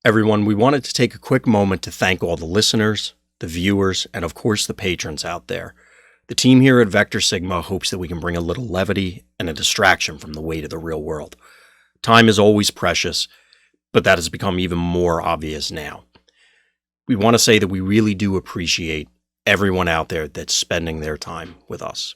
Everyone, we wanted to take a quick moment to thank all the listeners, the viewers, and of course the patrons out there. The team here at Vectorsigma hopes that we can bring a little levity and a distraction from the weight of the real world. Time is always precious, but that has become even more obvious now. We want to say that we really do appreciate everyone out there that's spending their time with us.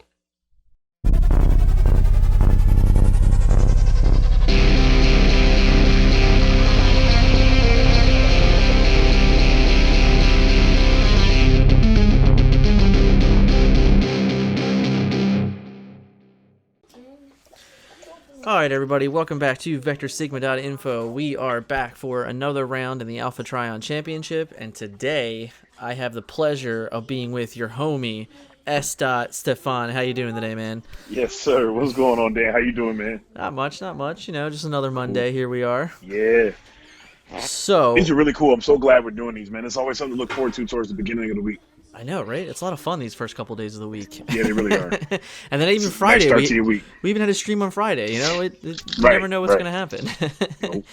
Alright everybody, welcome back to Vectorsigma.info. We are back for another round in the Alpha Trion Championship, and today I have the pleasure of being with your homie, S. Stefan. How you doing today, man? Yes, sir. What's going on, Dan? How you doing, man? Not much. You know, just another Monday. Here we are. Yeah. So These are really cool. I'm so glad we're doing these, man. It's always something to look forward to towards the beginning of the week. I know, right? It's a lot of fun these first couple days of the week. Yeah, they really are. And then even Friday, nice start to your week. We even had a stream on Friday. You know, you Right, never know what's right. going to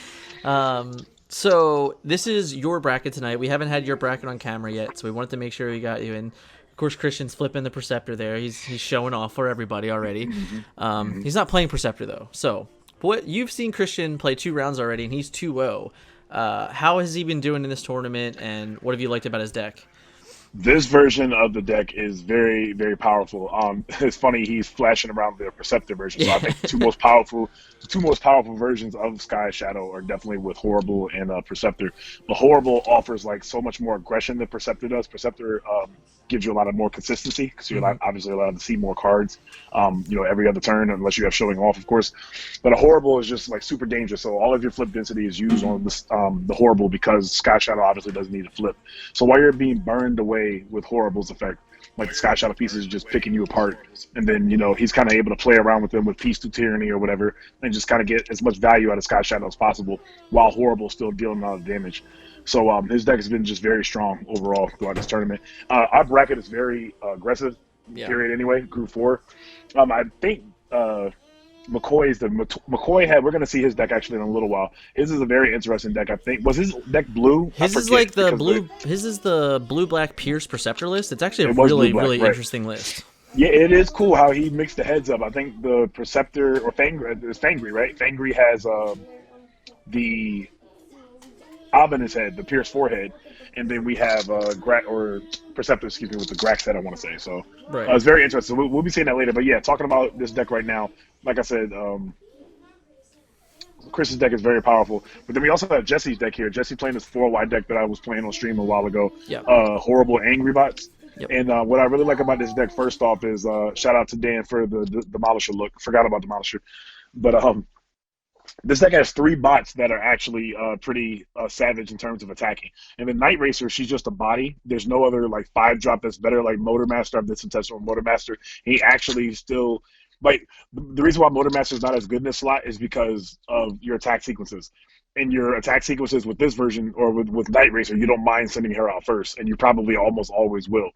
happen. So this is your bracket tonight. We haven't had your bracket on camera yet, so we wanted to make sure we got you in. Of course, Christian's flipping the Perceptor there. He's showing off for everybody already. He's not playing Perceptor though. So what you've seen Christian play 2 rounds already, and he's 2-0. How has he been doing in this tournament, and what have you liked about his deck? This version of the deck is very, very powerful. It's funny, he's flashing around the Perceptor version. So I think the two most powerful versions of Sky Shadow are definitely with Horribull and Perceptor. But Horribull offers like so much more aggression than Perceptor does. Perceptor gives you a lot of more consistency because you're obviously allowed to see more cards, every other turn, unless you have showing off, of course. But a Horribull is just like super dangerous. So all of your flip density is used on this, the Horribull because Sky Shadow obviously doesn't need to flip. So while you're being burned away with Horribull's effect, like the Sky Shadow pieces are just picking you apart, and then he's kind of able to play around with them with Peace to Tyranny or whatever, and just kind of get as much value out of Sky Shadow as possible while Horribbull's still dealing a lot of damage. So his deck has been just very strong overall throughout this tournament. Our bracket is very aggressive, period. Anyway, Group 4. I think McCoy had. We're going to see his deck actually in a little while. His is a very interesting deck. I think was his deck blue. His is like the blue. His is the blue-black Pierce Perceptor list. It's actually a really interesting list. Yeah, it is cool how he mixed the heads up. I think the Perceptor or Fangry, right? Fangry has the Ominous head, the Pierce forehead, and then we have Perceptor, with the Grax head, I want to say. So it's very interesting. So we'll be seeing that later. But yeah, talking about this deck right now, like I said, Chris's deck is very powerful. But then we also have Jesse's deck here. Jesse playing this 4-wide deck that I was playing on stream a while ago. Yep. Horrible Angry Bots. Yep. And what I really like about this deck, first off, is shout out to Dan for the Demolisher look. Forgot about Demolisher. But this deck has 3 bots that are actually pretty savage in terms of attacking. And the Night Racer, she's just a body. There's no other like 5-drop that's better. Like Motor Master, I've did some tests on Motor Master. He actually still like the reason why Motor Master is not as good in this slot is because of your attack sequences. And your attack sequences with this version or with Night Racer, you don't mind sending her out first, and you probably almost always will.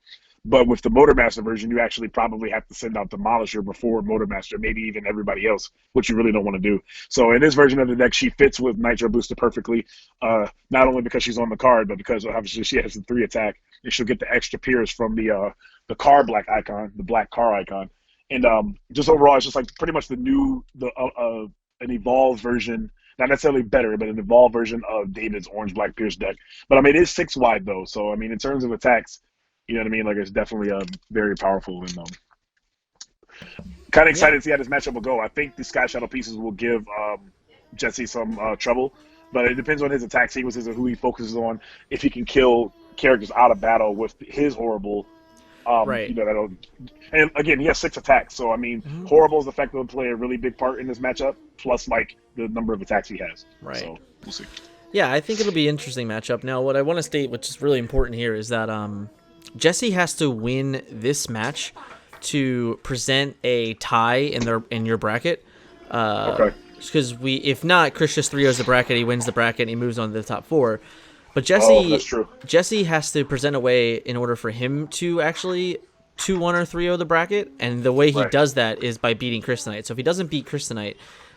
But with the Motor Master version, you actually probably have to send out Demolisher before Motor Master, maybe even everybody else, which you really don't want to do. So in this version of the deck, she fits with Nitro Booster perfectly, not only because she's on the card, but because obviously she has the 3 attack, and she'll get the extra Pierce from the car black icon, the black car icon. And just overall, it's just like pretty much an evolved version, not necessarily better, but an evolved version of David's Orange Black Pierce deck. But I mean, it is 6-wide though, so I mean, in terms of attacks, you know what I mean? Like, it's definitely very powerful. And kind of excited to see how this matchup will go. I think the Sky Shadow pieces will give Jesse some trouble, but it depends on his attack sequences and who he focuses on. If he can kill characters out of battle with his Horribull, and again, he has 6 attacks. So, I mean, Horribbull's effect will play a really big part in this matchup, plus, like, the number of attacks he has. Right. So, we'll see. Yeah, I think it'll be an interesting matchup. Now, what I want to state, which is really important here, is that Jesse has to win this match to present a tie in your bracket. Okay. Because if not, Chris just 3-0s the bracket, he wins the bracket, and he moves on to the top 4. But Jesse has to present a way in order for him to actually 2-1 or 3-0 the bracket, and the way he does that is by beating Chris tonight. So if he doesn't beat Chris tonight,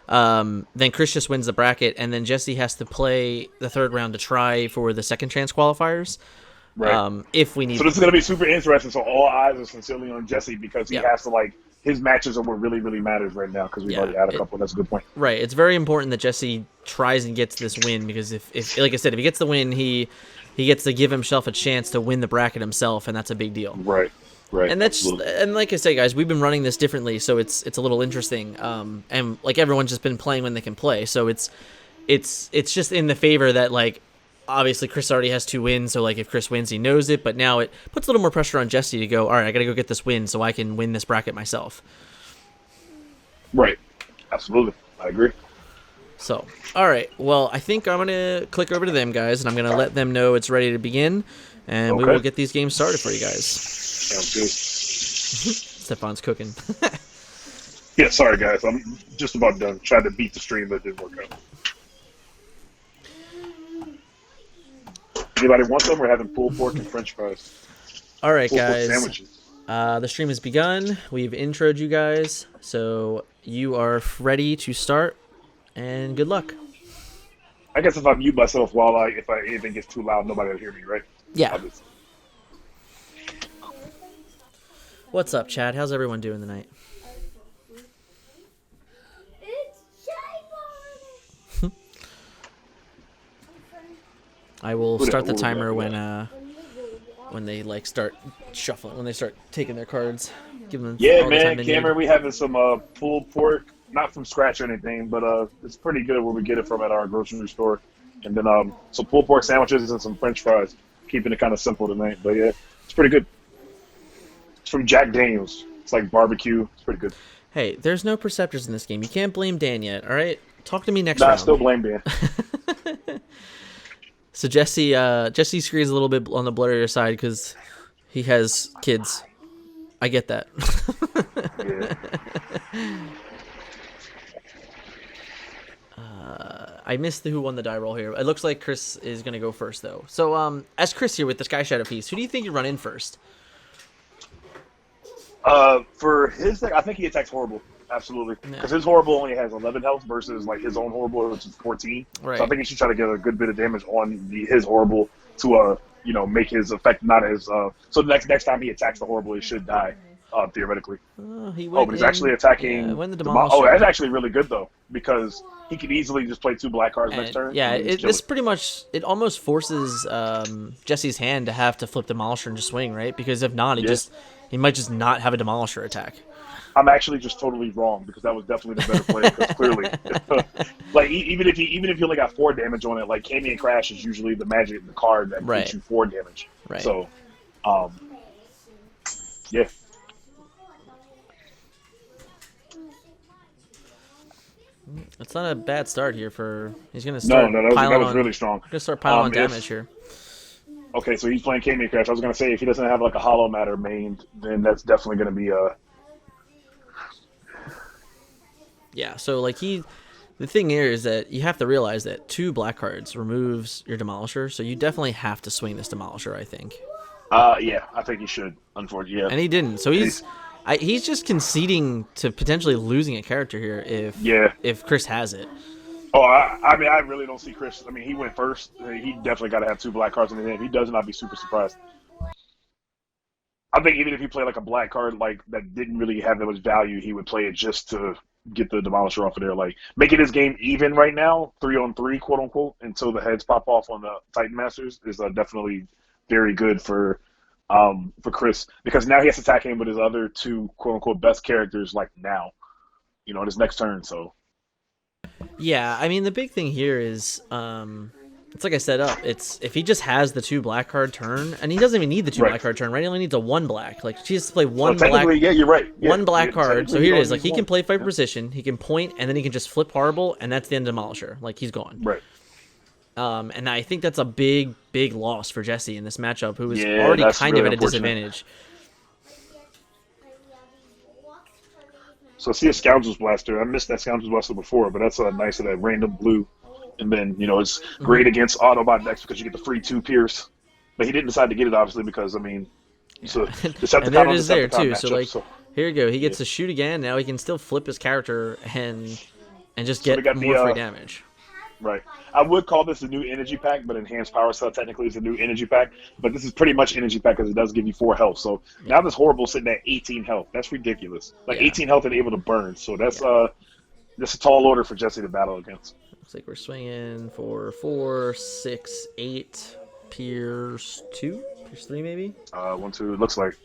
then Chris just wins the bracket, and then Jesse has to play the third round to try for the second chance qualifiers. Right. If we need. So this is going to be super interesting. So all eyes are sincerely on Jesse because he has to his matches are what really, really matters right now because we've already had a couple. That's a good point. Right. It's very important that Jesse tries and gets this win because if like I said, if he gets the win, he gets to give himself a chance to win the bracket himself, and that's a big deal. Right. Right. And that's and like I say, guys, we've been running this differently, so it's a little interesting. And like everyone's just been playing when they can play, so it's just in the favor that like obviously Chris already has 2 wins, so like if Chris wins, he knows it. But now it puts a little more pressure on Jesse to go. All right, I got to go get this win so I can win this bracket myself. Right. Absolutely, I agree. So, all right. Well, I think I'm gonna click over to them guys, and I'm gonna let them know it's ready to begin, and we will get these games started for you guys. Sounds good. Stefan's cooking. Yeah, sorry guys, I'm just about done. Tried to beat the stream, but it didn't work out. Anybody want some? We're having pulled pork and French fries. All right, pulled guys. Pork sandwiches. The stream has begun. We've introed you guys, so you are ready to start. And good luck. I guess if I mute myself if anything gets too loud, nobody will hear me, right? Yeah. What's up, Chad? How's everyone doing tonight? I will start the timer when they like start shuffling, when they start taking their cards. Give them all the time man, they Cameron, need. we having some pulled pork, not from scratch or anything, but it's pretty good where we get it from at our grocery store. And then some pulled pork sandwiches and some French fries. Keeping it kind of simple tonight, but yeah, it's pretty good. It's from Jack Daniels. It's like barbecue. It's pretty good. Hey, there's no Perceptors in this game. You can't blame Dan yet, all right? Talk to me next Nah, I round. still blame Dan. So Jesse screws a little bit on the blurrier side because he has kids. I get that. Yeah. I missed who won the die roll here. It looks like Chris is going to go first, though. So, as Chris here with the Sky Shadow piece, who do you think you run in first? For his thing, I think he attacks Horribull. Absolutely. Because his Horribull only has 11 health versus like his own Horribull, which is 14. Right. So I think he should try to get a good bit of damage on his Horribull to make his effect not as so the next time he attacks the Horribull, he should die. Theoretically. But he's actually attacking. That's actually really good though, because he could easily just play 2 black cards next turn. Yeah, this pretty much it almost forces Jesse's hand to have to flip Demolisher and just swing, right? Because if not, he might just not have a Demolisher attack. I'm actually just totally wrong because that was definitely the better play. Because clearly, like even if you only got 4 damage on it, like Camion Crash is usually the magic, the card that gives you 4 damage. Right. So, yeah. It's not a bad start here for. He's gonna start. No, that was really strong. Gonna start piling on damage here. Okay, so he's playing Camion Crash. I was gonna say if he doesn't have like a Hollow Matter main, then that's definitely gonna be a. Yeah, so like the thing here is that you have to realize that 2 black cards removes your Demolisher, so you definitely have to swing this Demolisher, I think. Yeah, I think he should, unfortunately. Yeah. And he didn't, so he's just conceding to potentially losing a character here if Chris has it. Oh, I mean, I really don't see Chris. I mean, he went first. He definitely got to have 2 black cards in the hand. If he does not, be super surprised. I think even if he played like a black card like that didn't really have that much value, he would play it just to get the Demolisher off of there. Like making his game even right now, 3-on-3, quote unquote, until the heads pop off on the Titan Masters is definitely very good for Chris, because now he has to attack him with his other 2 quote unquote best characters like now, on his next turn. So yeah, I mean the big thing here is it's like I set up. It's if he just has the 2 black card turn, and he doesn't even need the 2 black card turn, right? He only needs a 1 black. Like he has to play 1 black. Yeah, you're right. Yeah, 1 black card. So here it is. Like he can play fight for position. He can point, and then he can just flip Horribull, and that's the end of Demolisher. Like he's gone. Right. And I think that's a big loss for Jesse in this matchup, who is already kind of at a disadvantage. So I see a Scoundrel's Blaster. I missed that Scoundrel's Blaster before, but that's nice of that random blue. And then, it's great against Autobot decks because you get the free 2 Pierce. But he didn't decide to get it, obviously, because, I mean, so and there it is there, too. So, like, here you go. He gets to shoot again. Now he can still flip his character and and just So we get got more the free damage. right. I would call this a new energy pack, but enhanced power cell technically is a new energy pack. But this is pretty much energy pack because it does give you 4 health. So now this Horrible sitting at 18 health. That's ridiculous. Like 18 health and able to burn. So that's a tall order for Jesse to battle against. Looks like we're swinging for 4, 6, 8, Pierce 2, Pierce 3 maybe. 1, 2. It looks like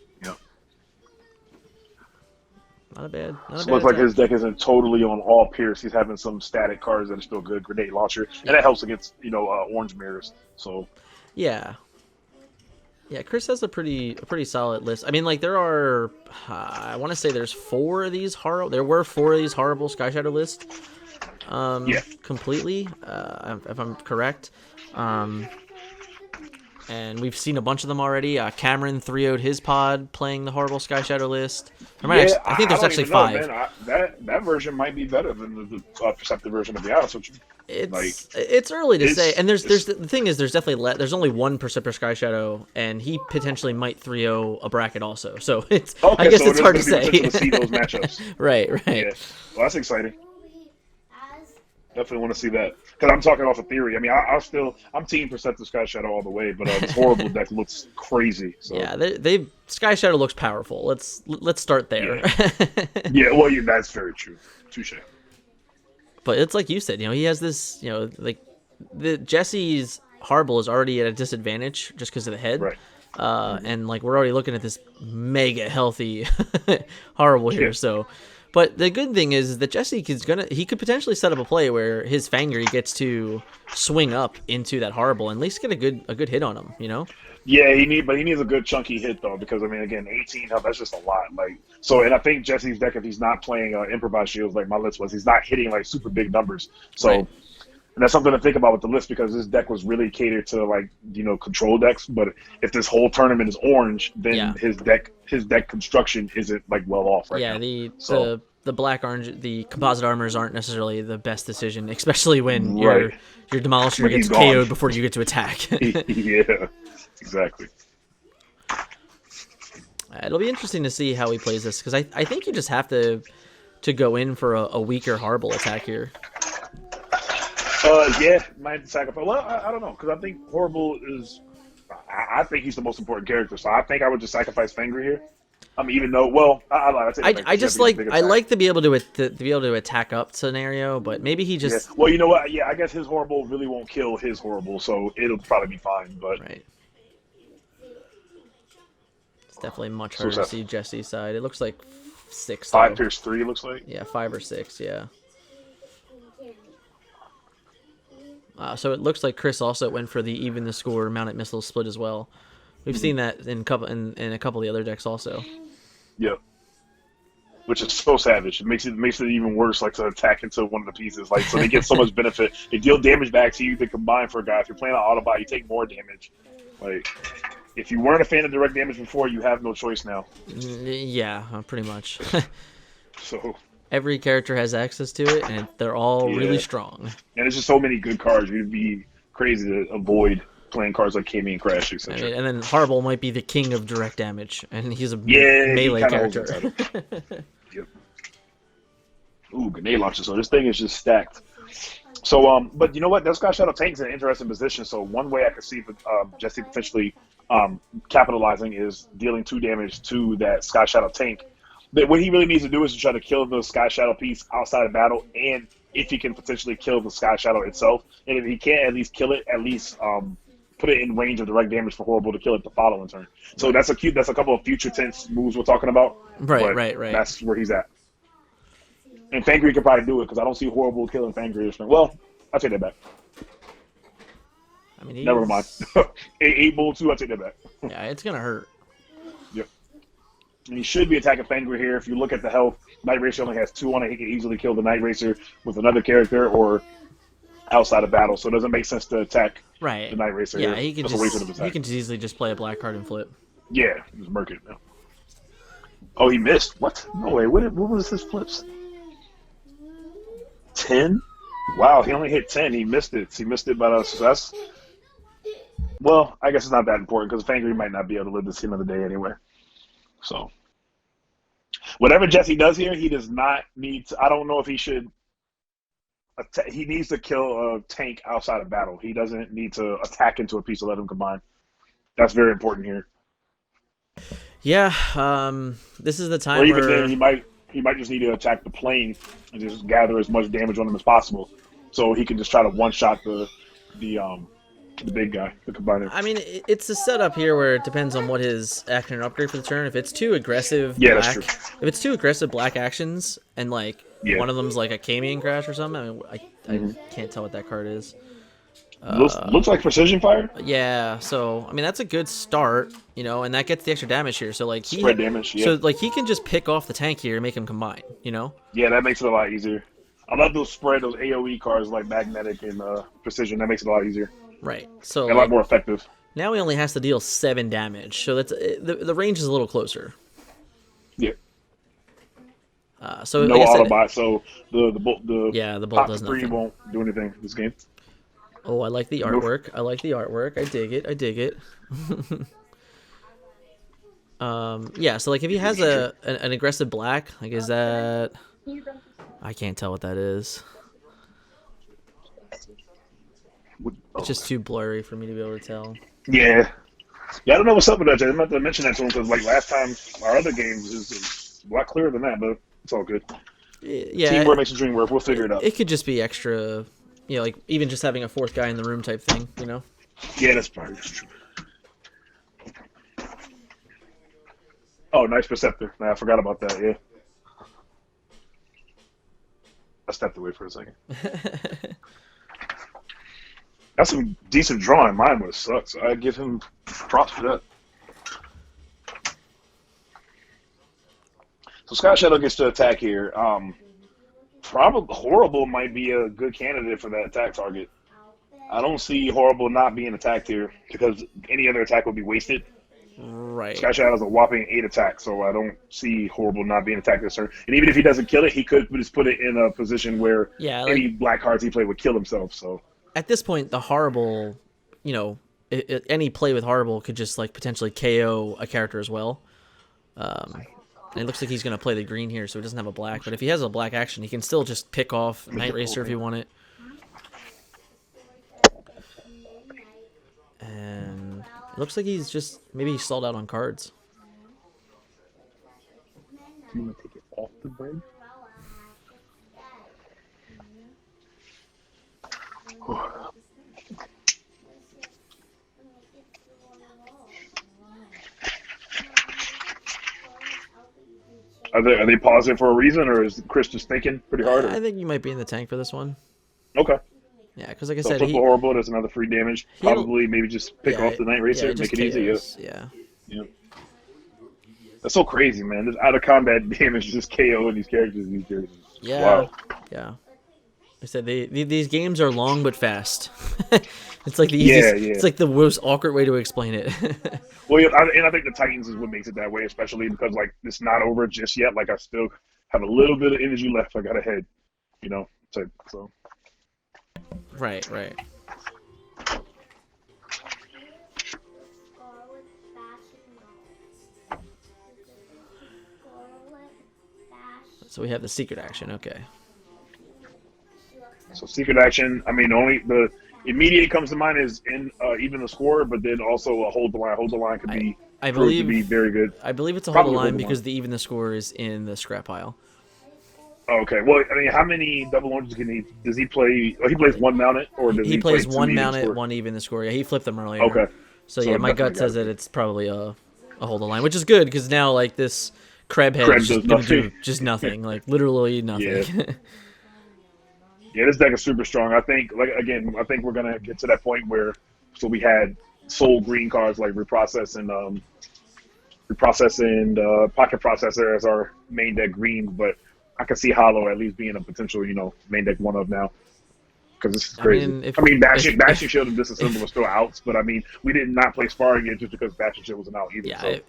Not a bad. Looks like his deck isn't totally on all Pierce. He's having some static cards that are still good. Grenade launcher, and that helps against orange mirrors. So yeah, Chris has a pretty solid list. I mean, like there are, I want to say there's 4 of these horrible. There were 4 of these horrible Sky Shadow lists. Completely, if I'm correct. And we've seen a bunch of them already. Cameron 3-0'd his pod playing the horrible Sky Shadow list. I think there's actually 5. That version might be better than the Perceptive version, to be honest with you. It's early to say, and there's the thing is there's definitely there's only one Perceptor Sky Shadow, and he potentially might 3-0 a bracket also. So it's I guess it's hard to say. To see those matchups. Right. Yeah. Well, that's exciting. Definitely want to see that because I'm talking off of theory. I mean, I'm Team Perceptive Sky Shadow all the way, but this Horrible deck looks crazy. So. Yeah, they Sky Shadow looks powerful. Let's start there. Yeah, well, that's very true. Touche. But it's like you said, he has this, like the Jesse's Horrible is already at a disadvantage just because of the head, right? And like we're already looking at this mega healthy Horrible here, so. But the good thing is that Jesse he could potentially set up a play where his Fangry gets to swing up into that Horrible and at least get a good hit on him, Yeah, he needs a good chunky hit though, because I mean, again, 18 health, that's just a lot. And I think Jesse's deck, if he's not playing improvised shields like my list was, he's not hitting like super big numbers. So, right. And that's something to think about with the list because this deck was really catered to control decks. But if this whole tournament is orange, then his deck construction isn't well off right now. Yeah, the black orange, the composite armors aren't necessarily the best decision, especially when your Demolisher gets KO'd before you get to attack. Yeah, exactly. It'll be interesting to see how he plays this because I think you just have to go in for a weaker Horrible attack here. Yeah, might sacrifice. Well, I don't know because I think Horrible is. I think he's the most important character, so I think I would just sacrifice Fangry here. Even though, I like to be able to attack up scenario, but maybe he just. Yeah. Well, you know what? Yeah, I guess his Horrible really won't kill his Horrible, so it'll probably be fine. But right. It's definitely much harder to see Jesse's side. It looks like 6. 5 Pierce 3 looks like. Yeah, 5 or 6. Yeah. So it looks like Chris also went for the even the score mounted missile split as well. We've seen that in a couple of the other decks also. Yep. Which is so savage. It makes it even worse, to attack into one of the pieces. So they get so much benefit. They deal damage back to you. They combine for a guy. If you're playing on Autobot, you take more damage. If you weren't a fan of direct damage before, you have no choice now. Yeah, pretty much. So. Every character has access to it, and they're all really strong. And there's just so many good cards. You'd be crazy to avoid playing cards like Kami and Crash, etc. And then Horrible might be the king of direct damage, and he's a melee character. Yep. Ooh, grenade launcher. So this thing is just stacked. So, but you know what? That Sky Shadow Tank's in an interesting position. So one way I could see Jesse potentially capitalizing is dealing 2 damage to that Sky Shadow Tank. But what he really needs to do is to try to kill the Sky Shadow piece outside of battle, and if he can potentially kill the Sky Shadow itself, and if he can't at least kill it, at least put it in range of direct damage for Horrible to kill it the following turn. So that's a couple of future tense moves we're talking about. Right. That's where he's at. And Fangry could probably do it because I don't see Horrible killing Fangry this turn. Well, I'll take that back. I mean, never mind. 8 Bull 2, I'll take that back. Yeah, it's gonna hurt. Yep. And he should be attacking Fangry here. If you look at the health, Night Racer only has 2 on it. He can easily kill the Night Racer with another character or outside of battle. So it doesn't make sense to attack the Night Racer. Yeah, here. he can just easily just play a black card and flip. Yeah, just murk it now. Oh, he missed. What? No way. What was his flips? 10? Wow, he only hit 10. He missed it. He missed it by the success. Well, I guess it's not that important because Fangry might not be able to live to see another day anyway. So, whatever Jesse does here, he does not need to. I don't know if he should he needs to kill a tank outside of battle. He doesn't need to attack into a piece to let him combine. That's very important here. Yeah, this is the time Or even where then, he might just need to attack the plane and just gather as much damage on him as possible, so he can just try to one shot the big guy, the combiner. I mean, it's a setup here where it depends on what his action upgrade for the turn. If it's too aggressive, Yeah, black, that's true. if it's too aggressive black actions and like one of them's like a Kamian crash or something, I mean, I can't tell what that card is. Looks like precision fire. Yeah, so I mean that's a good start, you know, and that gets the extra damage here. So like Spread damage. Yeah. So like he can just pick off the tank here and make him combine, you know. Yeah, that makes it a lot easier. I love those AOE cards like magnetic and precision. That makes it a lot easier. Right. So And a lot more effective. now he only has to deal 7 damage, so that's the range is a little closer. Yeah. So No like I said, Autobot, so the bolt the bolt does three nothing. won't do anything this game. Oh, I like the artwork. I like the artwork. I dig it. I dig it. Yeah. So like, if he has an aggressive black, like, is that? I can't tell what that is. It's just too blurry for me to be able to tell. Yeah. Yeah, I don't know what's up with that. I meant to mention that to him because like last time our other games is a lot clearer than that, but it's all good. Yeah. Teamwork makes the dream work. We'll figure it out. It could just be extra, you know, like even just having a 4th guy in the room type thing, you know. Yeah, that's probably true. Oh, nice Perceptor. Nah, I forgot about that, yeah. I stepped away for a second. That's some decent drawing. Mine would have sucked, so I give him props for that. So Sky Shadow gets to attack here. Probably Horrible might be a good candidate for that attack target. I don't see Horrible not being attacked here because any other attack would be wasted. Right. Sky Shadow has a whopping 8 attacks, so I don't see Horrible not being attacked this turn. And even if he doesn't kill it, he could just put it in a position where any black cards he played would kill himself. So at this point, the Horrible, you know, any play with Horrible could just like potentially KO a character as well. And it looks like he's going to play the green here, so he doesn't have a black. But if he has a black action, he can still just pick off Night Racer if you want it. And it looks like he's just maybe he stalled out on cards. you want to take it off the break? Are they pausing for a reason, or is Chris just thinking pretty hard? I think you might be in the tank for this one. Okay. Yeah, because like I So said, flip Horrible, there's another free damage. Probably maybe just pick off the Night Racer, just make it easy. KOs, yeah. That's so crazy, man. This out of combat damage just KO these characters these days. Yeah. Wow. Yeah. I said these games are long but fast. It's like the easiest. Yeah. It's like the most awkward way to explain it. Well, and I think the Titans is what makes it that way, especially because like it's not over just yet. Like I still have a little bit of energy left. I got ahead, so. Right. So we have the secret action. Okay. So secret action. I mean, only the immediate comes to mind is in even the score, but then also a hold the line. Hold the line could be I believe to be very good. I believe it's a Probably hold the line hold the because line. the even the score is in the scrap pile. Okay. Well, I mean, how many double oranges can he? Does he play? Oh, he plays one mounted, or does he plays play two one even mounted, score? one even the score. Yeah, he flipped them earlier. Okay. So yeah, my gut definitely says got it. that it's probably a hold the line, which is good because now like this Krebs head Krebs is just does gonna do nothing. just nothing, like literally nothing. Yeah. Yeah, this deck is super strong. I think, I think we're gonna get to that point where, so we had soul green cards like reprocess and pocket processor as our main deck green, but I can see Hollow at least being a potential, main deck one of now. Because this is crazy. Bashing Shield and Disassemble are still outs, but I mean, we did not play Sparring yet just because Bashing Shield wasn't out either. Yeah, so,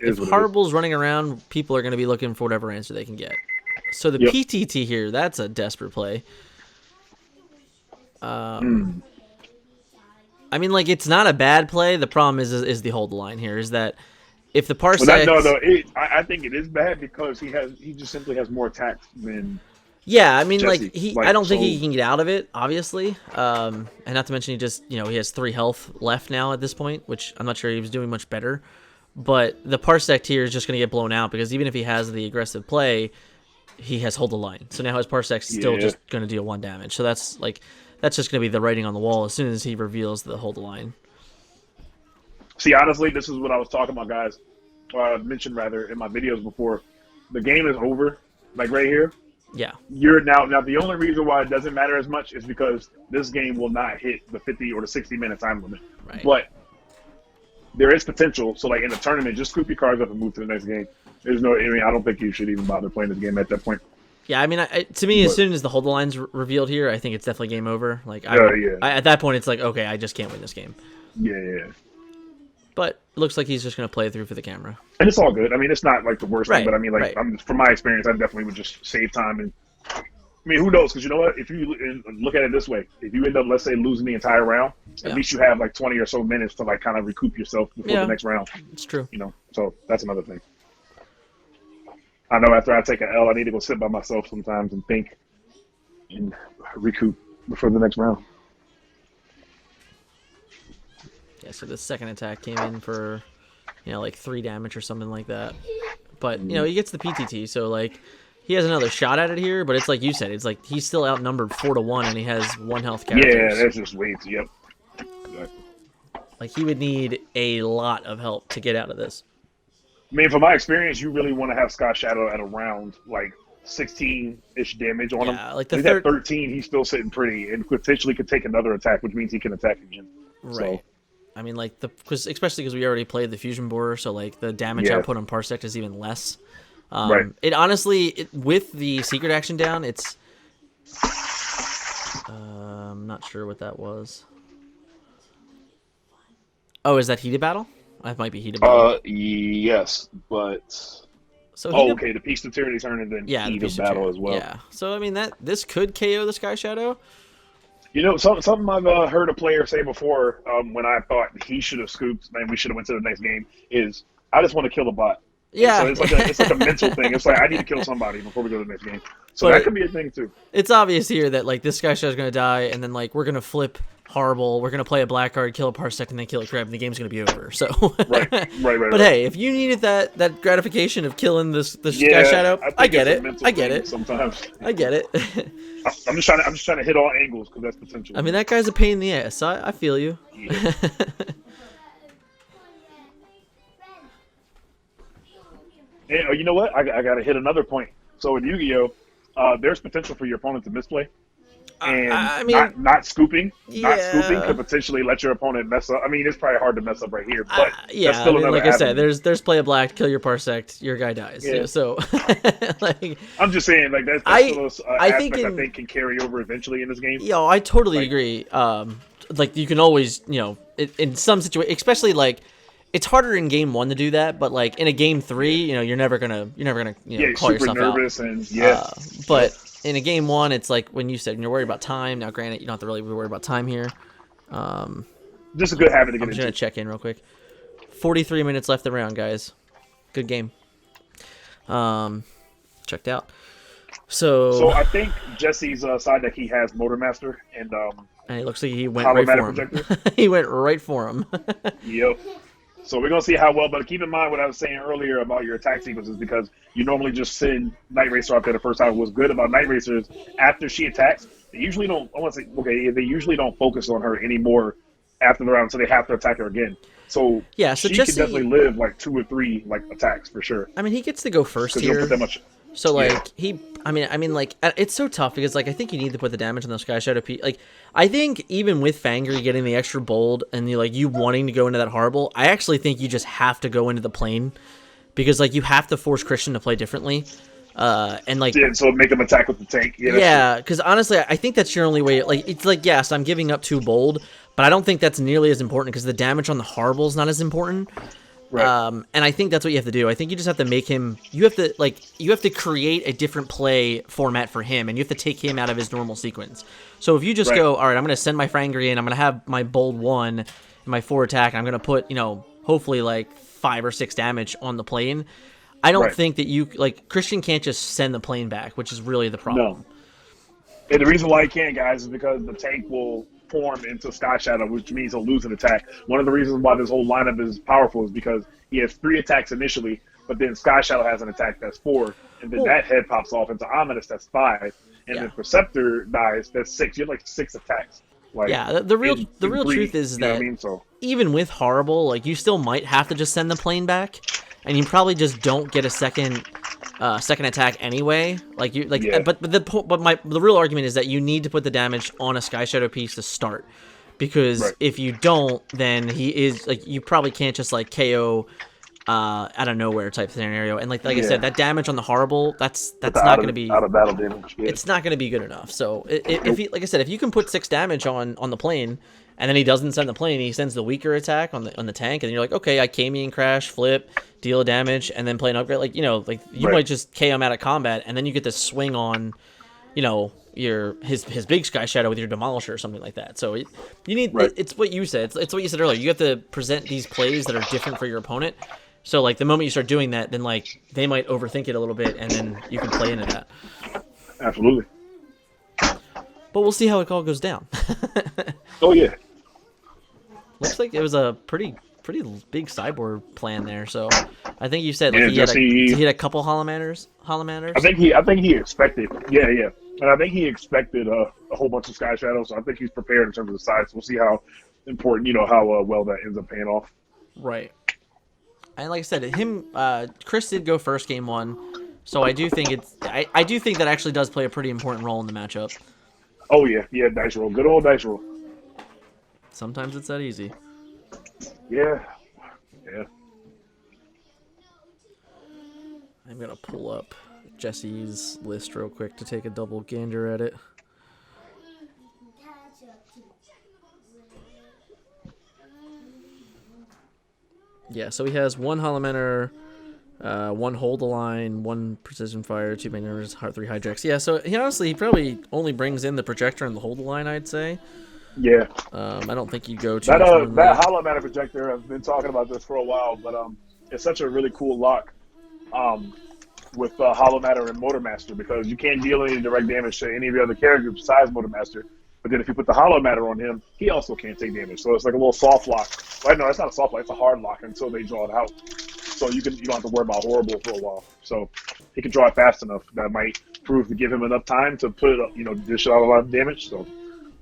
if Horrible's running around, people are going to be looking for whatever answer they can get. So the PTT here, that's a desperate play. I mean, like, it's not a bad play. The problem is the hold the line here. Is that if the Parsec... I think it is bad because he just simply has more attacks than Yeah, I mean, Jesse. I don't think he can get out of it, obviously. And not to mention he just, he has 3 health left now at this point, which I'm not sure he was doing much better. But the Parsec here is just going to get blown out because even if he has the aggressive play, he has hold the line. So now his Parsec's still just going to deal 1 damage. So that's just going to be the writing on the wall as soon as he reveals the hold the line. See, honestly, this is what I was talking about, guys. Mentioned rather in my videos before. The game is over, like right here. Yeah. You're now the only reason why it doesn't matter as much is because this game will not hit the 50 or the 60-minute time limit. Right. But there is potential. So, like in the tournament, just scoop your cards up and move to the next game. I don't think you should even bother playing this game at that point. Yeah, I mean, to me, as soon as the hold the line's revealed here, I think it's definitely game over. Like, at that point, it's like, okay, I just can't win this game. Yeah. But it looks like he's just going to play through for the camera. And it's all good. I mean, it's not like the worst thing, but I mean, like, right. from my experience, I definitely would just save time. And I mean, who knows? Because you know what? If you look at it this way, if you end up, let's say, losing the entire round, at least you have like 20 or so minutes to like kind of recoup yourself before the next round. It's true. So that's another thing. I know after I take an L, I need to go sit by myself sometimes and think and recoup before the next round. Yeah, so the second attack came in for, like 3 damage or something like that. But, he gets the PTT, so, like, he has another shot at it here, but it's like you said, it's like he's still outnumbered 4-1 and he has 1 health characters. Yeah, that's just way too, yep. Exactly. Like, he would need a lot of help to get out of this. I mean, from my experience, you really want to have Sky Shadow at around, like, 16-ish damage on him. Yeah, like he's at 13, he's still sitting pretty, and potentially could take another attack, which means he can attack again. Right. So, I mean, like, especially because we already played the Fusion Borer, so, like, the damage output on Parsec is even less. Right. It honestly, with the secret action down, it's... I'm not sure what that was. Oh, is that Heated Battle? That might be Heated Battle. Yes, but... So okay, the Peace of Tyranny turn and then Heat of Battle as well. Yeah, so, I mean, this could KO the Sky Shadow. Something I've heard a player say before when I thought he should have scooped and we should have went to the next game is, I just want to kill the bot. Yeah. So it's like a mental thing. It's like, I need to kill somebody before we go to the next game. So that could be a thing, too. It's obvious here that, like, this Sky Shadow's going to die, and then, like, we're going to flip Horribull, we're going to play a black card, kill a Parsec, and then kill a Crab, and the game's going to be over. So, Right. But hey, if you needed that gratification of killing the Sky Shadow, I get it. Sometimes. I get it. I'm just trying to hit all angles because that's potential. I mean, that guy's a pain in the ass. So I feel you. Yeah. And you know what? I got to hit another point. So in Yu-Gi-Oh, there's potential for your opponent to misplay. And I mean, not scooping could potentially let your opponent mess up. I mean, it's probably hard to mess up right here, but that's still another like avenue. I said, there's play a black, kill your Parsec, your guy dies. Yeah. So, like, I'm just saying, like that's still I think can carry over eventually in this game. Yo, I totally agree. Like you can always, in some situations, especially like. It's harder in game 1 to do that, but like in a game 3, you're never gonna call yourself nervous out. And but in a game 1, it's like when you said you're worried about time. Now, granted, you don't have to really be worried about time here. Just a good habit to get into. I'm just gonna check in real quick. 43 minutes left around, guys. Good game. Checked out. So I think Jesse's side deck he has Motor Master and it looks like he went right for him. He went right for him. Yep. So we're going to see how well, but keep in mind what I was saying earlier about your attack sequences because you normally just send Night Racer out there the first time. What's good about Night Racer is after she attacks, they usually don't, they usually don't focus on her anymore after the round, so they have to attack her again. So she Jesse, can definitely live like 2 or 3 like attacks for sure. I mean, he gets to go first here. You don't put that much. So, like, it's so tough because, like, I think you need to put the damage on the Sky Shadow P. Like, I think even with Fangry getting the extra bold and, you wanting to go into that Horribull, I actually think you just have to go into the plane because, like, you have to force Christian to play differently. And, like... Yeah, so make him attack with the tank. Yeah, because, honestly, I think that's your only way... Like, it's like, yes, I'm giving up 2 bold, but I don't think that's nearly as important because the damage on the Horribull is not as important. Right. And I think that's what you have to do. I think you just have to make him. You have to create a different play format for him, and you have to take him out of his normal sequence. So if you just go, all right, I'm going to send my Frangry in. I'm going to have my bold 1 and my 4 attack. And I'm going to put, hopefully like 5 or 6 damage on the plane. I don't think that Christian can't just send the plane back, which is really the problem. And the reason why he can't, guys, is because the tank will form into Sky Shadow, which means he'll lose an attack. One of the reasons why this whole lineup is powerful is because he has 3 attacks initially, but then Sky Shadow has an attack that's 4, and then Well, that head pops off into Ominous, that's 5, and yeah. then Perceptor dies, that's 6. You have like 6 attacks. Like, Yeah, the real in truth is you know that what I mean? So even with Horribull, like, you still might have to just send the plane back, and you probably just don't get a second attack anyway. Like yeah, but the real argument is that you need to put the damage on a Sky Shadow piece to start, because right. if you don't, then he is like, you probably can't just like KO out of nowhere type scenario. And like I Yeah. said, that damage on the Horrible, that's With the not going to be out of battle damage. Yeah. it's not going to be good enough. So if he, like I said, if you can put 6 damage on the plane, and then he doesn't send the plane, he sends the weaker attack on the tank, and you're like, okay, I Kamian crash, flip, deal damage, and then play an upgrade. Like, you know, like you might just KO him out of combat, and then you get to swing on, you know, his big Sky Shadow with your Demolisher or something like that. So you need it's what you said. It's what you said earlier. You have to present these plays that are different for your opponent. So like the moment you start doing that, then like they might overthink it a little bit, and then you can play into that. Absolutely. But we'll see how it all goes down. Oh yeah. Looks like it was a pretty big cyborg plan there. So I think you said like Yeah, he had a couple Holomaters. I think he expected. Yeah, yeah. And I think he expected a whole bunch of Sky Shadows. So I think he's prepared in terms of the size. We'll see how important, how well that ends up paying off. Right. And like I said, Chris did go first game 1, so I do think I do think that actually does play a pretty important role in the matchup. Oh yeah, dice roll, good old dice roll. Sometimes it's that easy. Yeah. I'm gonna pull up Jesse's list real quick to take a double gander at it. Yeah, so he has 1 Holomancer, 1 Hold the Line, 1 Precision Fire, 2 Magners, 3 Hydrex. Yeah, so he probably only brings in the Projector and the Hold the Line, I'd say. Yeah. I don't think you go too that much more than that Hollow Matter Projector, I've been talking about this for a while, but it's such a really cool lock with Hollow Matter and Motor Master, because you can't deal any direct damage to any of the other characters besides Motor Master. But then if you put the Hollow Matter on him, he also can't take damage. So it's like a little soft lock. Right? No, it's not a soft lock. It's a hard lock until they draw it out. So you don't have to worry about Horribull for a while. So he can draw it fast enough. That might prove to give him enough time to put dish out a lot of damage. So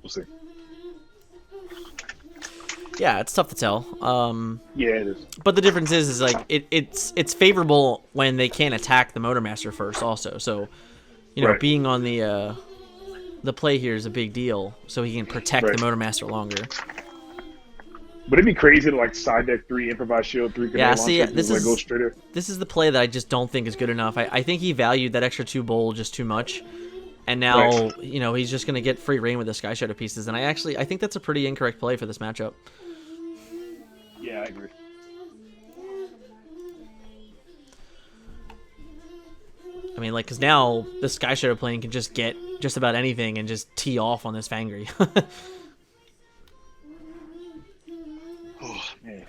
we'll see. Yeah, it's tough to tell. Yeah, it is. But the difference is like it's favorable when they can't attack the Motormaster first also. So, being on the play here is a big deal, so he can protect the Motormaster longer. But it'd be crazy to side deck 3 improvised shield, 3 yeah. See, this is the play that I just don't think is good enough. I think he valued that extra 2 bowl just too much, and now he's just gonna get free reign with the Sky Shadow pieces. And I think that's a pretty incorrect play for this matchup. Yeah, I agree. I mean, because now the Sky Shadow plane can just get just about anything and just tee off on this Fangry. Oh, man.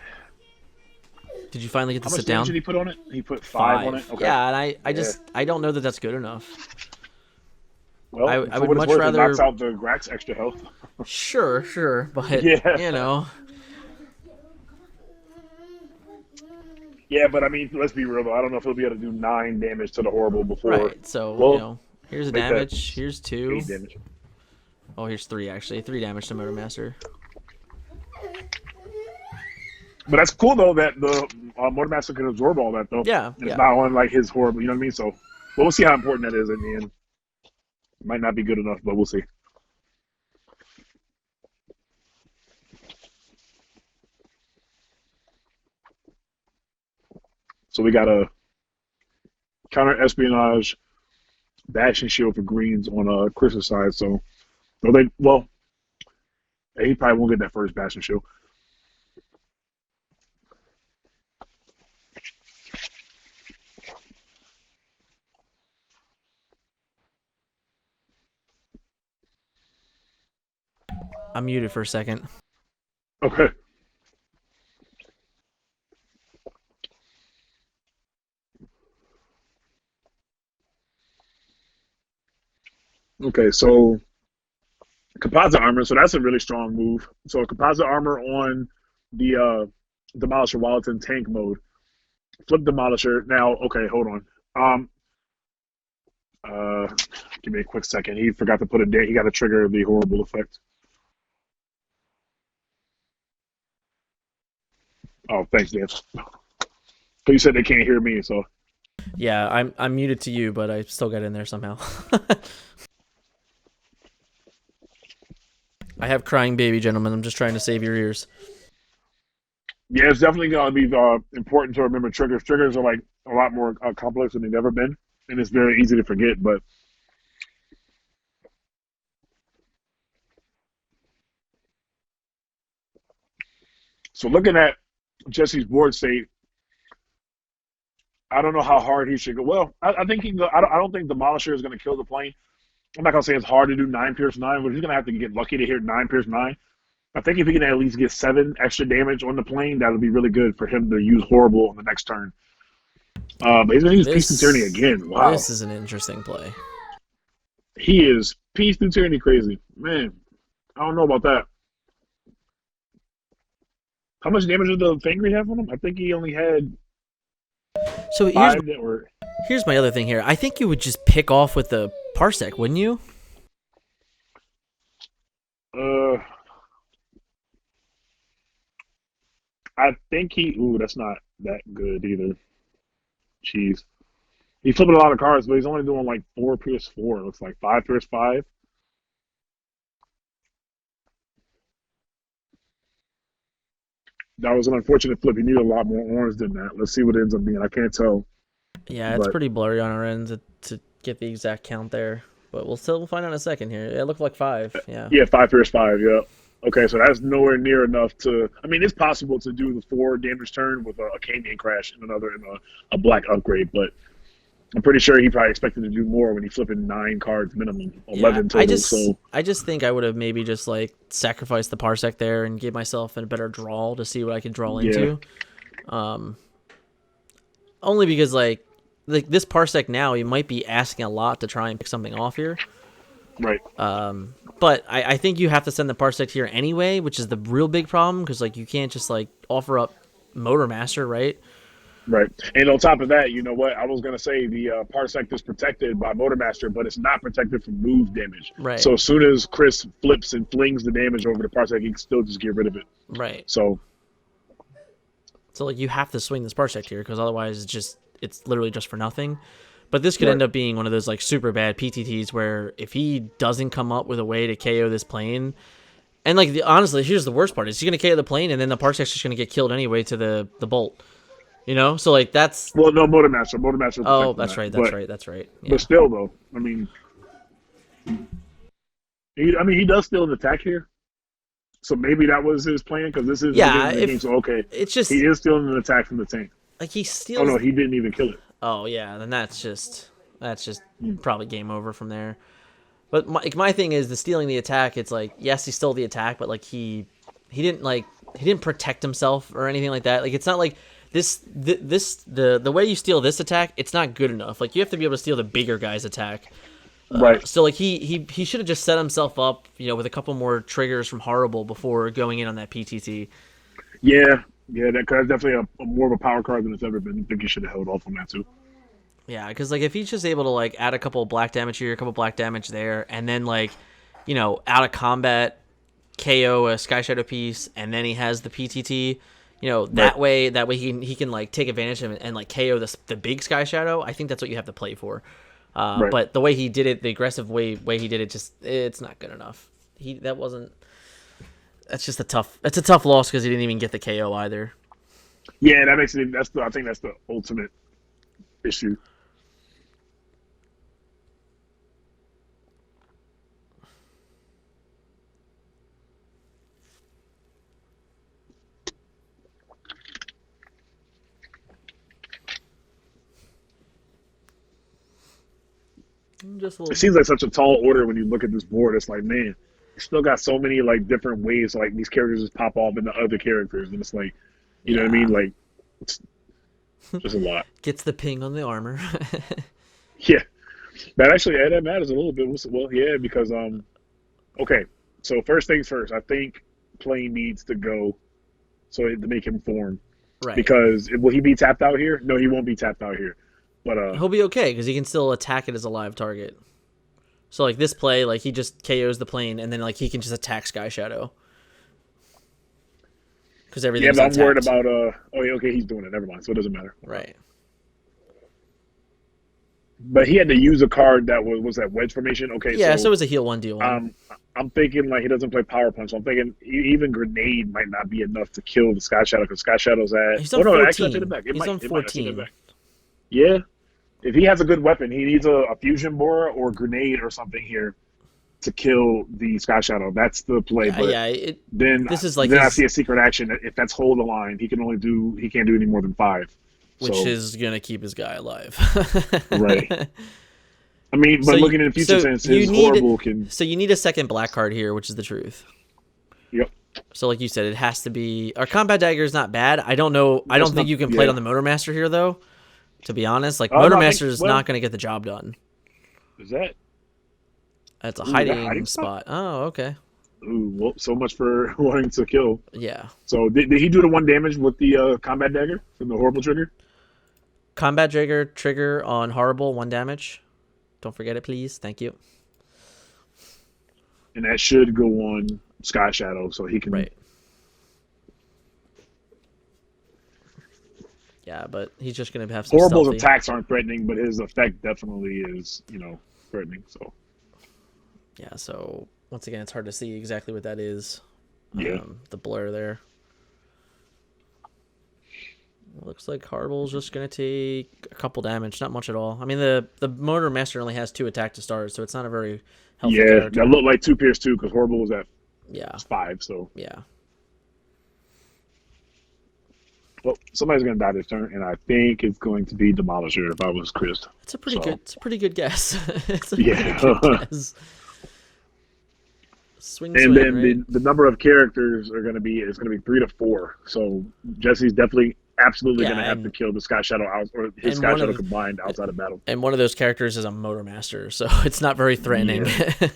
Did you finally get to How sit much down? damage did he put on it? He put 5 on it? Okay. Yeah, and I don't know that that's good enough. Well, I would much rather... It knocks out the Grax extra health. Sure, but, Yeah, but I mean, let's be real though. I don't know if he'll be able to do 9 damage to the Horribull before. Right. So here's a damage. Here's 2. 8 damage. Oh, here's 3 actually. 3 damage to Motormaster. But that's cool though that the Motormaster can absorb all that though. Yeah. It's not on his Horribull. You know what I mean? So, we'll see how important that is in the end. It might not be good enough, but we'll see. So we got a counter espionage dash and shield for greens on Chris's side. So, he probably won't get that first dash and shield. I'm muted for a second. Okay. Okay, so composite armor. So that's a really strong move. So composite armor on the Demolisher while it's in tank mode. Flip Demolisher. Now, okay, hold on. Um, uh, Give me a quick second. He forgot to put a date. He got to trigger the horrible effect. Oh, thanks, Dan. So you said they can't hear me, so Yeah, I'm muted to you, but I still got in there somehow. I have crying baby, gentlemen. I'm just trying to save your ears. yeah, it's definitely going to be important to remember triggers. Triggers are like a lot more complex than they've ever been, and it's very easy to forget. But so looking at Jesse's board state, I don't know how hard he should go. Well, I think he can go. I don't think Demolisher is going to kill the plane. I'm not going to say it's hard to do 9 Pierce 9, but he's going to have to get lucky to hit 9 Pierce 9. I think if he can at least get 7 extra damage on the plane, that would be really good for him to use Horrible on the next turn. But he's going to use Peace through Tyranny again. Wow. This is an interesting play. He is Peace through Tyranny crazy. Man, I don't know about that. How much damage did the Fangry have on him? I think he only had So 5. here's my other thing here. I think you would just pick off with the Parsec, wouldn't you? I think he. Ooh, that's not that good either. Jeez. He's flipping a lot of cards, but he's only doing like 4 Pierce 4. It looks like 5 Pierce 5. That was an unfortunate flip. He needed a lot more orange than that. Let's see what it ends up being. I can't tell. Yeah, it's But pretty blurry on our end to get the exact count there, but we'll find out in a second here. It looked like 5. Yeah. yeah, 5 Pierce 5. Yeah. Okay, so that's nowhere near enough to. I mean, it's possible to do the 4 damage turn with a Canadian crash and a black upgrade, but I'm pretty sure he probably expected to do more when he flipping 9 cards minimum, 11 total. I just think I would have maybe just like sacrificed the Parsec there and give myself a better draw to see what I could draw into. Only because like this Parsec now, you might be asking a lot to try and pick something off here. Right. But I think you have to send the Parsec here anyway, which is the real big problem because like you can't just like offer up Motor Master, right? Right. And on top of that, you know what? I was going to say the Parsec is protected by Motor Master, but it's not protected from move damage. Right. So as soon as Chris flips and flings the damage over the Parsec, he can still just get rid of it. Right. So like you have to swing this Parsec here because otherwise it's literally just for nothing. But this could end up being one of those like super bad PTTs where if he doesn't come up with a way to KO this plane, and like honestly, here's the worst part: is he's going to KO the plane, and then the Parsec's just going to get killed anyway to the bolt. You know, so like that's. Well, no, Motor Master. Motor Master. Oh, that's right. That's right. Yeah. But still, though, I mean, he does still an attack here. So maybe that was his plan because this is the game. So okay, it's just he is still an attack from the tank. Like he steals. Oh no, he didn't even kill it. Oh yeah, then that's just probably game over from there. But my thing is the stealing the attack. It's like yes, he stole the attack, but like he didn't protect himself or anything like that. Like it's not like the way you steal this attack. It's not good enough. Like you have to be able to steal the bigger guy's attack. Right. So like he should have just set himself up, with a couple more triggers from Horribull before going in on that PTT. Yeah, that's definitely a more of a power card than it's ever been. I think he should have held off on that too. Yeah, because like if he's just able to like add a couple of black damage here, a couple of black damage there, and then like, out of combat, KO a Sky Shadow piece, and then he has the PTT. That way he can like take advantage of it and like KO the big Sky Shadow. I think that's what you have to play for. Right. But the way he did it, the aggressive way he did it, it's not good enough. That's just a tough loss because he didn't even get the KO either. Yeah, that makes it. I think that's the ultimate issue. It seems like such a tall order when you look at this board. It's like, man, you still got so many like different ways like these characters just pop off into other characters, and it's like, you know what I mean? Like, it's just a lot. Gets the ping on the armor. Yeah, that matters a little bit. Well, yeah, because okay. So first things first, I think Plane needs to go to make him form. Right. Because will he be tapped out here? No, he won't be tapped out here. But He'll be okay because he can still attack it as a live target. So like this play, like he just KOs the plane, and then like he can just attack Sky Shadow. Because everything's but I'm worried untapped. about oh yeah, okay, he's doing it. Never mind. So it doesn't matter. Right. But he had to use a card that was that wedge formation. Okay, Yeah, so it was a heal one, deal one. I'm thinking like he doesn't play power punch. So I'm thinking even grenade might not be enough to kill the Sky Shadow because Sky Shadow's at. He's on 14. Actually, I take it back. He's on 14. Yeah, if he has a good weapon, he needs a fusion bora or grenade or something here to kill the Sky Shadow. That's the play. This is like I see a secret action. If that's hold the line, he can't do any more than 5. Which is gonna keep his guy alive. Right. I mean, but looking in the future sense, his Horribull can. So you need a second black card here, which is the truth. Yep. So like you said, it has to be. Our combat dagger is not bad. I don't know. I don't think you can play it on the Motormaster here, though. To be honest, like Motormaster is not going to get the job done. Is that? That's a hiding spot. Oh, okay. Ooh, well, so much for wanting to kill. Yeah. So did he do the 1 damage with the combat dagger from the Horribull trigger? Combat dagger trigger on Horribull, 1 damage. Don't forget it, please. Thank you. And that should go on Sky Shadow, so he can. Right. Yeah, but he's just gonna have some. Horrible's stealthy. attacks aren't threatening, but his effect definitely is, threatening. So. Yeah. So once again, it's hard to see exactly what that is. Yeah. The blur there. Looks like Horrible's just going to take a couple damage, not much at all. I mean, the Motormaster only has 2 attack to start, so it's not a very healthy character. That looked like 2 pierce 2 because Horribull was at 5, so. Yeah. Well, somebody's going to die this turn, and I think it's going to be Demolisher if I was Chris. It's a pretty good guess. It's a pretty good guess. Swing, and then right? the number of characters are going to be 3 to 4. So Jesse's definitely absolutely going to have to kill the Sky Shadow out or his Sky Shadow combined outside of battle. And one of those characters is a Motormaster, so it's not very threatening. Yeah.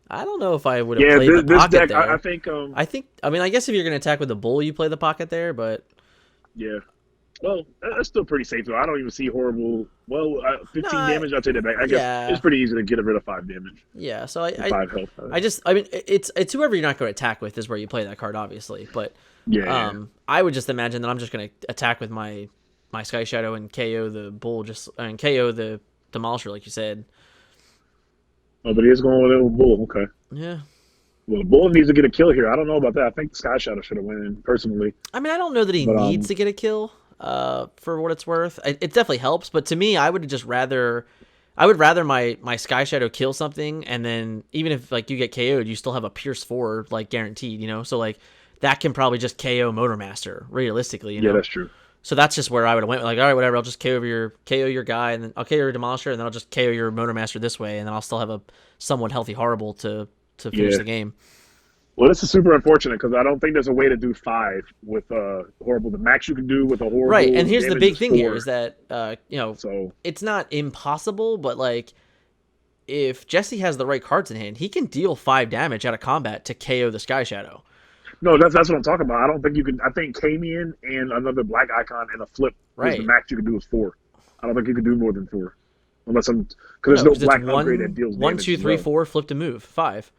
I don't know if I would have played the pocket deck, there. I guess if you're going to attack with the bull, you play the pocket there, but yeah. Well, that's still pretty safe, though. I don't even see Horribull. Well, 15 damage, I'll take that back. I guess it's pretty easy to get rid of 5 damage. Yeah, so 5 health. It's whoever you're not going to attack with is where you play that card, obviously. But I would just imagine that I'm just going to attack with my Sky Shadow and KO the bull, and KO the Demolisher, like you said. Oh, but he is going with a bull. Okay. Yeah. Well, the bull needs to get a kill here. I don't know about that. I think the Sky Shadow should have won, personally. I mean, I don't know that he needs to get a kill. For what it's worth, it definitely helps. But to me, I would rather my Sky Shadow kill something, and then even if like you get KO'd, you still have a Pierce 4 like guaranteed, so like that can probably just KO Motormaster realistically. Yeah, that's true. So that's just where I would have went. Like, all right, whatever. I'll just KO your guy, and then I'll KO your Demolisher, and then I'll just KO your Motormaster this way, and then I'll still have a somewhat healthy Horrible to finish the game. Well, this is super unfortunate because I don't think there's a way to do 5 with Horrible. The max you can do with a Horrible. Right, and here's the big thing 4. here is that it's not impossible, but like if Jesse has the right cards in hand, he can deal 5 damage out of combat to KO the Sky Shadow. No, that's what I'm talking about. I don't think you can. I think Camion and another black icon and a flip. Right. The max you can do is 4. I don't think you can do more than 4, unless because there's no black upgrade that deals 1, 2, 3, 4, flip to move 5.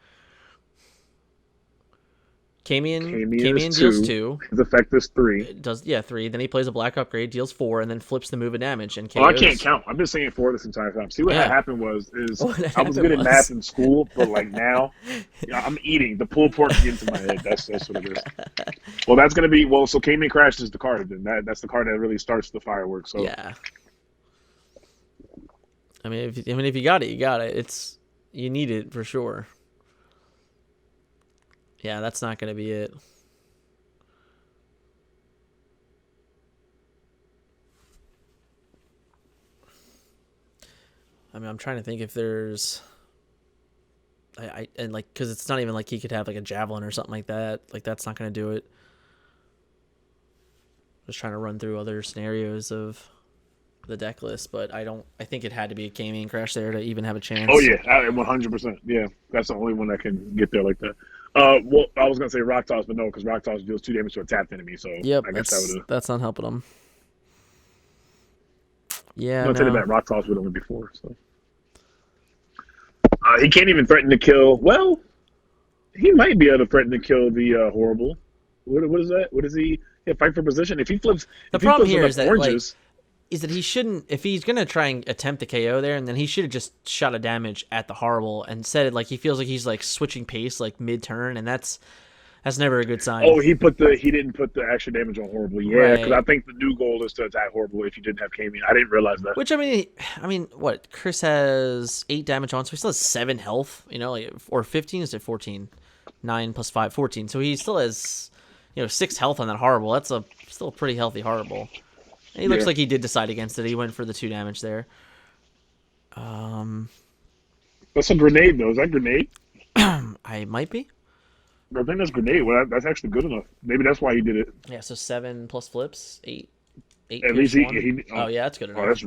Camion deals 2. His effect is 3. It does 3. Then he plays a black upgrade, deals 4, and then flips the move of damage and KOs. I can't count. I've been saying 4 this entire time. See what happened I was good at math in school, but like now, I'm eating. The pulled pork gets into my head. That's what it is. Well, that's gonna be so Camion Crash is the card. Then that's the card that really starts the fireworks. So yeah. I mean, if you got it, you got it. You need it for sure. Yeah, that's not going to be it. I mean, I'm trying to think if there's... because it's not even like he could have like a javelin or something like that. Like, that's not going to do it. was trying to run through other scenarios of the deck list, but I think it had to be a Gaming Crash there to even have a chance. Oh yeah, 100%. Yeah, that's the only one that can get there like that. Well, I was gonna say Rock Toss, but no, because Rock Toss deals 2 damage to a tapped enemy. So Yep, I guess that's not helping him. Yeah, I'm gonna tell you that Rock Toss would only be 4. So he can't even threaten to kill. Well, he might be able to threaten to kill the Horribull. What is that? What is he? Yeah, fight for position. If he flips, the problem here is that oranges, is that he shouldn't, if he's going to try and attempt the KO there, and then he should have just shot a damage at the Horribull and said it like he feels like he's like switching pace like mid-turn, and that's never a good sign. Oh, he didn't put the extra damage on Horribull. Yeah, because Right. I think the new goal is to attack Horribull if you didn't have Kami. I didn't realize that. Which, I mean, what? Chris has 8 damage on, so he still has 7 health, you know, like, or 15, is it 14? 9 plus 5, 14. So he still has, 6 health on that Horribull. That's still a pretty healthy Horribull. And he looks like he did decide against it. He went for the 2 damage there. That's a grenade, though. Is that grenade? I might be. I think that's grenade. Well, that's actually good enough. Maybe that's why he did it. Yeah, so 7 plus flips, 8. At least pierce, he 1. Oh, yeah, that's good enough. Oh, that's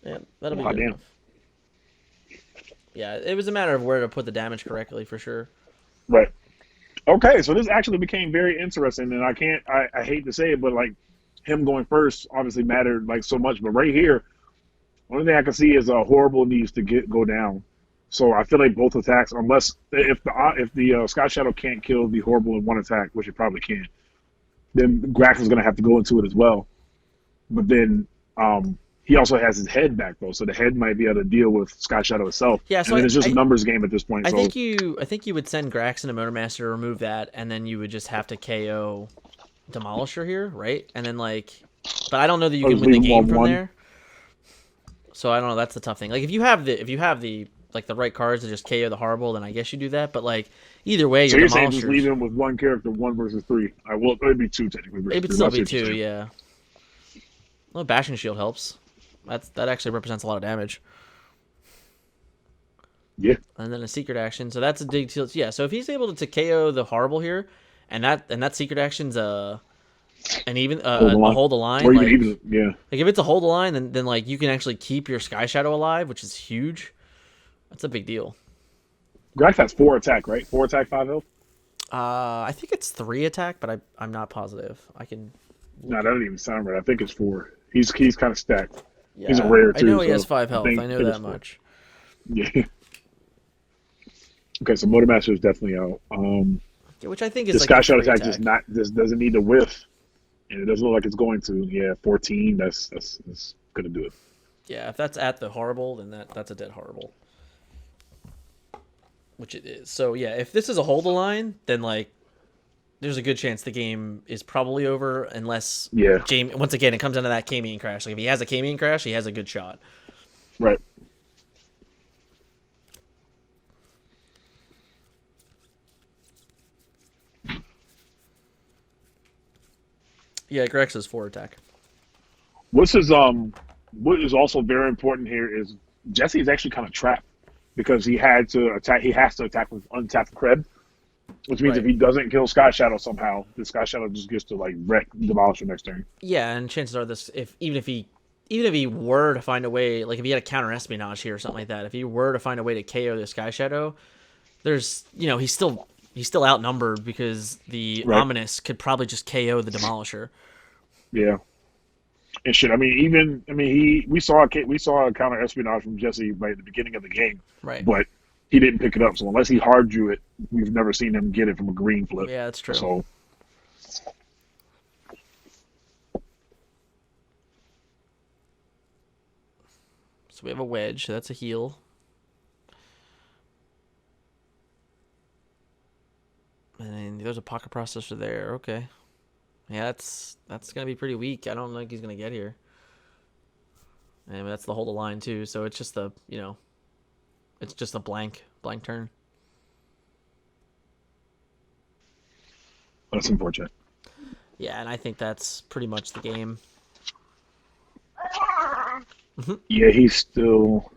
Yeah, that'll be oh, good damn. enough. Yeah, it was a matter of where to put the damage correctly, for sure. Right. Okay, so this actually became very interesting, and I hate to say it, but like him going first obviously mattered like so much. But right here, only thing I can see is Horribull needs to go down. So I feel like both attacks, unless if the Sky Shadow can't kill the Horribull in one attack, which it probably can, then Grax is going to have to go into it as well. But then he also has his head back though, so the head might be able to deal with Sky Shadow itself. Yeah, so and then it's just a numbers game at this point. I think you would send Grax into Motormaster to remove that, and then you would just have to KO Demolisher here, right? And then but I don't know that you can win the game from there. So I don't know. That's the tough thing. Like if you have the like the right cards to just KO the Horribull, then I guess you do that. But like either way, so you're saying just Demolishers. leave him with one character, 1 versus 3. Well, it'd be 2 technically. It would still be 2, yeah. Well, Bashing Shield helps. That actually represents a lot of damage. Yeah. And then a secret action. So that's a big deal. Yeah, so if he's able to KO the Horribull here, and that secret action's a hold the line. Or Like even yeah. if it's a hold the line, then like you can actually keep your Sky Shadow alive, which is huge. That's a big deal. Grax has 4 attack, right? 4 attack, 5 health? I think it's 3 attack, but I'm not positive. I can. No, that doesn't even sound right. I think it's 4. He's kind of stacked. Yeah, He's a rare too. I know he has so 5 health. I know that it's 4. much. Yeah. Okay, so Motormaster is definitely out. Yeah, which I think is the like Sky a Shadow 3 attack just doesn't need to whiff, and it doesn't look like it's going to. Yeah, 14. That's gonna do it. Yeah, if that's at the Horribull, then that's a dead Horribull. Which it is. So yeah, if this is a hold the line, then like there's a good chance the game is probably over unless Jamie, once again, it comes down to that Kamian Crash. Like if he has a Kamian Crash, he has a good shot. Right. Yeah, Grex is 4 attack. What is also very important here is Jesse is actually kind of trapped because he has to attack with untapped Krebs, which means if he doesn't kill Sky Shadow somehow, the Sky Shadow just gets to like wreck Demolisher next turn. Yeah, and chances are even if he were to find a way, like if he had a counter espionage here or something like that, if he were to find a way to KO the Sky Shadow, there's he's still outnumbered because the Ominous could probably just KO the Demolisher. Yeah. And shit, we saw a counter espionage from Jesse right at the beginning of the game, right? But he didn't pick it up. So unless he hard drew it, we've never seen him get it from a green flip. Yeah, that's true. So we have a wedge. So that's a heal. And there's a pocket processor there. Okay. Yeah, that's gonna be pretty weak. I don't think he's gonna get here. And that's the hold the line too. So it's just it's just a blank turn. that's unfortunate. Yeah, and I think that's pretty much the game. Yeah, he's still.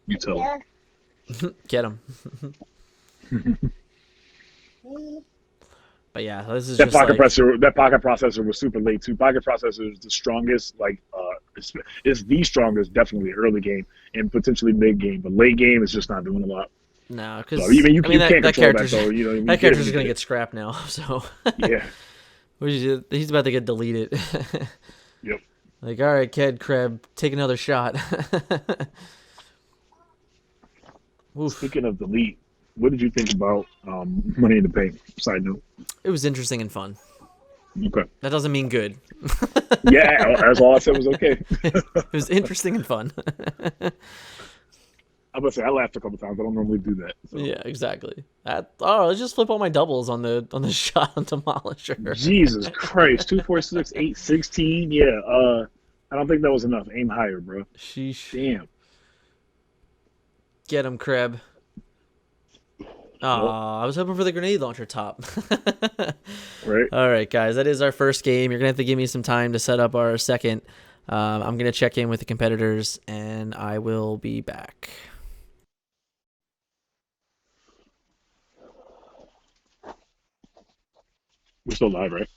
You tell. Get him. But yeah, this is That just pocket like processor was super late too. Pocket processor is the strongest, like it's the strongest, definitely early game and potentially mid game, but late game is just not doing a lot. no, So because I mean, you can't that control that character's though. You know, that character's gonna get scrapped now. So yeah, he's about to get deleted. yep. Like, all right, kid, Kreb, take another shot. Oof. Speaking of delete, what did you think about Money in the Bank? Side note. It was interesting and fun. Okay. That doesn't mean good. Yeah, that's all I said was okay. It was interesting and fun. I'm gonna say I laughed a couple times. I don't normally do that. So. Yeah, exactly. Let's just flip all my doubles on the shot on Demolisher. Jesus Christ, 246, 816. Yeah, I don't think that was enough. Aim higher, bro. Sheesh. Damn. Get him, Kreb. I was hoping for the grenade launcher top. Right. All right, guys, that is our first game. You're gonna have to give me some time to set up our second. I'm gonna check in with the competitors, and I will be back. We're still live, right?